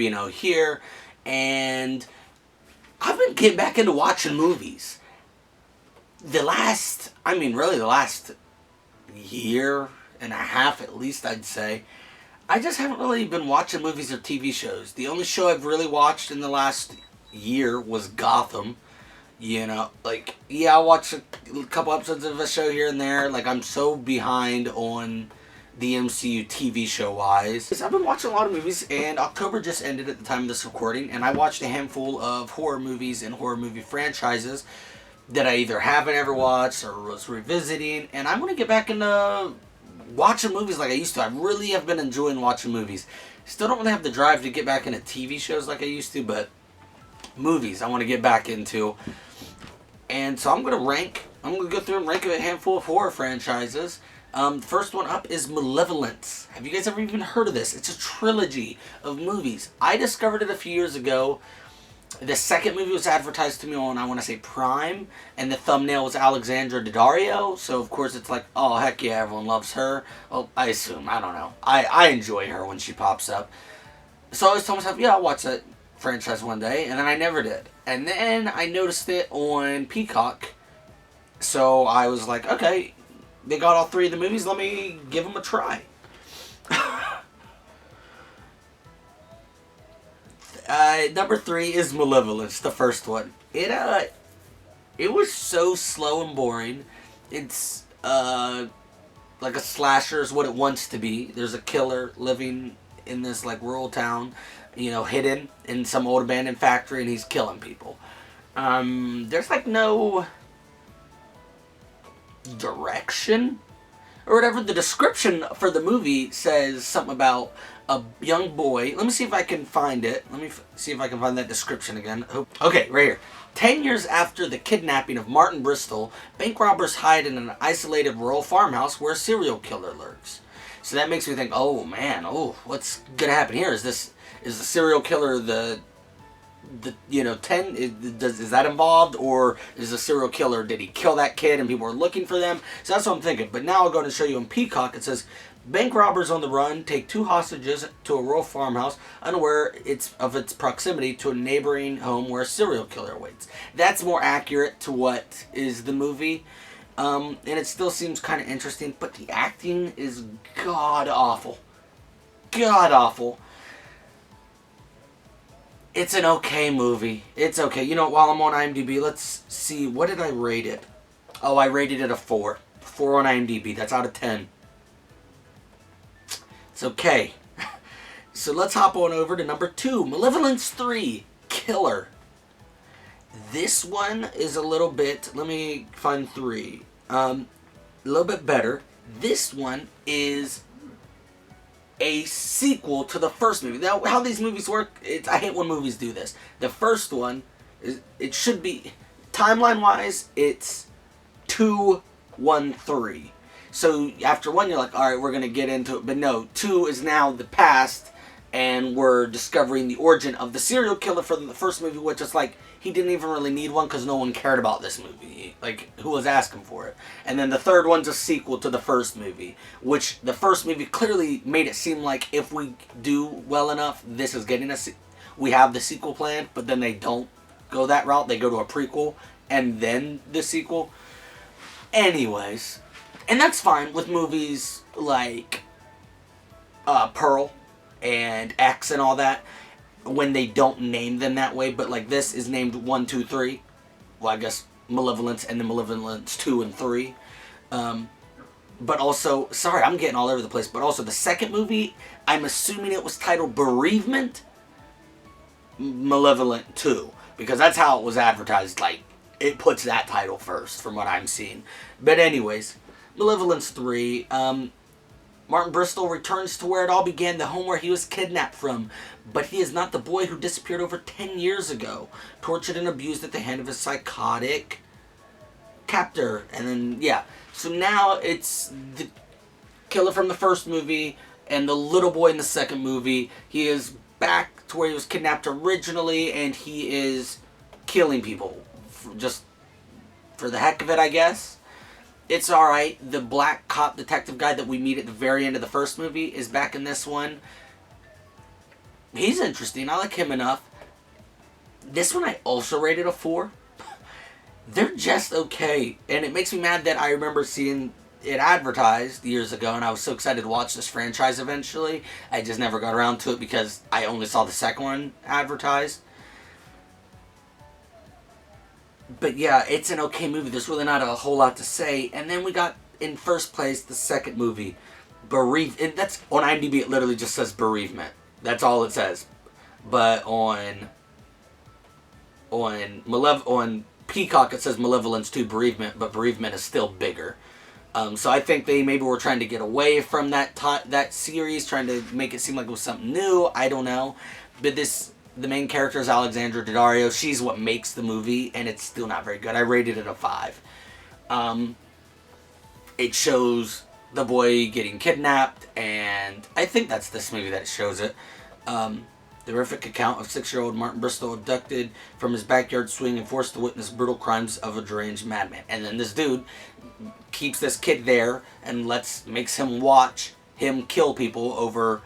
Corbino here, and I've been getting back into watching movies. The last year and a half at least, I'd say, I just haven't really been watching movies or TV shows. The only show I've really watched in the last year was Gotham. You know, like, yeah, I watched a couple episodes of a show here and there. Like, I'm so behind on the MCU TV show-wise. I've been watching a lot of movies, and October just ended at the time of this recording, and I watched a handful of horror movies and horror movie franchises that I either haven't ever watched or was revisiting, and I'm going to get back into watching movies like I used to. I really have been enjoying watching movies. Still don't really have the drive to get back into TV shows like I used to, but movies I want to get back into. And so I'm going to go through and rank a handful of horror franchises. First one up is Malevolence. Have you guys ever even heard of this? It's a trilogy of movies. I discovered it a few years ago. The second movie was advertised to me on, I want to say, Prime, and the thumbnail was Alexandra Daddario, so of course it's like, oh, heck yeah, everyone loves her. Well, I assume, I don't know. I enjoy her when she pops up. So I always told myself, yeah, I'll watch that franchise one day, and then I never did. And then I noticed it on Peacock, so I was like, okay, they got all three of the movies, let me give them a try. Number 3 is Malevolence, the first one. It was so slow and boring. It's like a slasher is what it wants to be. There's a killer living in this like rural town, you know, hidden in some old abandoned factory, and he's killing people. There's like no direction or whatever. The description for the movie says something about a young boy. Let me see if I can find it. Let me see if I can find that description again. Okay, right here. 10 years after the kidnapping of Martin Bristol, bank robbers hide in an isolated rural farmhouse where a serial killer lurks. So that makes me think, oh man, oh, what's gonna happen here? Is the serial killer the you know, 10, is that involved, or is the serial killer, did he kill that kid and people are looking for them? So that's what I'm thinking. But now I'm going to show you on Peacock. It says, bank robbers on the run take 2 hostages to a rural farmhouse, unaware of its proximity to a neighboring home where a serial killer awaits. That's more accurate to what is the movie. And it still seems kind of interesting, but the acting is god-awful. God-awful. It's an okay movie. It's okay. You know, while I'm on IMDb, let's see. What did I rate it? Oh, I rated it a 4. 4 on IMDb. That's out of 10. It's okay. So let's hop on over to number 2. Malevolence 3. Killer. This one is a little bit... Let me find 3. A little bit better. This one is a sequel to the first movie. Now, how these movies work, I hate when movies do this. The first one, it should be, timeline-wise, it's 2, 1, 3. So after 1, you're like, alright, we're going to get into it. But no, 2 is now the past, and we're discovering the origin of the serial killer from the first movie, which is like, he didn't even really need one because no one cared about this movie. Like, who was asking for it? And then the third one's a sequel to the first movie, which the first movie clearly made it seem like if we do well enough, this is getting we have the sequel planned, but then they don't go that route. They go to a prequel and then the sequel. Anyways, and that's fine with movies like Pearl and X and all that, when they don't name them that way, but like this is named 1, 2, 3. Well, I guess Malevolence and then Malevolence 2 and 3. But also, sorry, I'm getting all over the place, but also the second movie, I'm assuming it was titled Bereavement Malevolent 2, because that's how it was advertised. Like, it puts that title first from what I'm seeing. But anyways, Malevolence 3, Martin Bristol returns to where it all began, the home where he was kidnapped from. But he is not the boy who disappeared over 10 years ago, tortured and abused at the hand of his psychotic captor. And then, yeah. So now it's the killer from the first movie and the little boy in the second movie. He is back to where he was kidnapped originally, and he is killing people. Just for the heck of it, I guess. It's alright. The black cop detective guy that we meet at the very end of the first movie is back in this one. he's interesting. I like him enough. This one I also rated a 4. They're just okay. And it makes me mad that I remember seeing it advertised years ago, and I was so excited to watch this franchise eventually. I just never got around to it because I only saw the second one advertised. But yeah, it's an okay movie. There's really not a whole lot to say. And then we got, in first place, the second movie, Bereavement. That's on IMDb. It literally just says Bereavement. That's all it says. But on Peacock, it says Malevolence 2 Bereavement, but Bereavement is still bigger. So I think they maybe were trying to get away from that series, trying to make it seem like it was something new. I don't know. But the main character is Alexandra Daddario. She's what makes the movie, and it's still not very good. I rated it a 5. It shows the boy getting kidnapped, and I think that's this movie that shows it. The horrific account of 6-year-old Martin Bristol abducted from his backyard swing and forced to witness brutal crimes of a deranged madman. And then this dude keeps this kid there and makes him watch him kill people over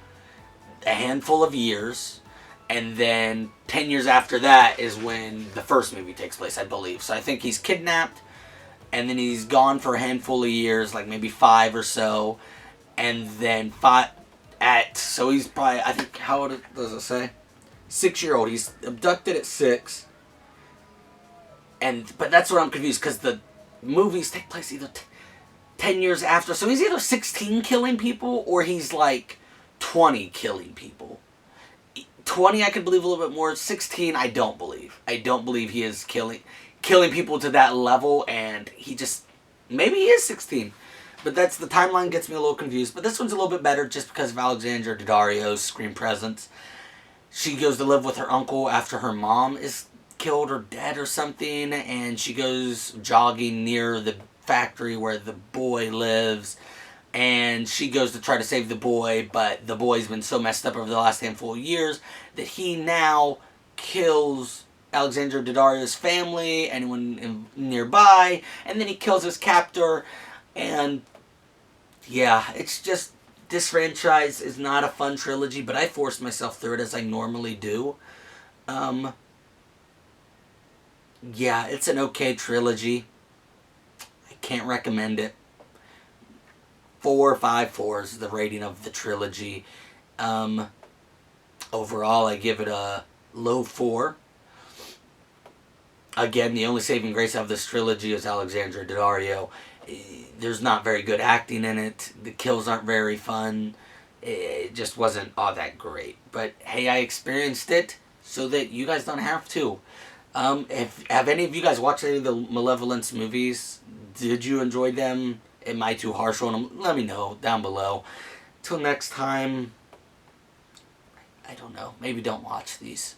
a handful of years. And then 10 years after that is when the first movie takes place, I believe. So I think he's kidnapped, and then he's gone for a handful of years, like maybe 5 or so. And then so he's probably, I think, how old does it say? 6-year-old. He's abducted at 6. But that's where I'm confused, because the movies take place either 10 years after. So he's either 16 killing people, or he's like 20 killing people. 20 I could believe a little bit more. 16 I don't believe. I don't believe he is killing people to that level, and maybe he is 16. But the timeline gets me a little confused. But this one's a little bit better just because of Alexandra Daddario's screen presence. She goes to live with her uncle after her mom is killed or dead or something, and she goes jogging near the factory where the boy lives, and she goes to try to save the boy, but the boy's been so messed up over the last handful of years that he now kills Alexandra Daddario's family, anyone nearby, and then he kills his captor. And yeah, it's just, this franchise is not a fun trilogy, but I forced myself through it as I normally do. Yeah, it's an okay trilogy. I can't recommend it. 4 or 5 4s is the rating of the trilogy. Overall, I give it a low 4. Again, the only saving grace of this trilogy is Alexandra Daddario. There's not very good acting in it. The kills aren't very fun. It just wasn't all that great. But hey, I experienced it so that you guys don't have to. Have any of you guys watched any of the Malevolence movies? Did you enjoy them? Am I too harsh on them? Let me know down below. Till next time, I don't know. Maybe don't watch these.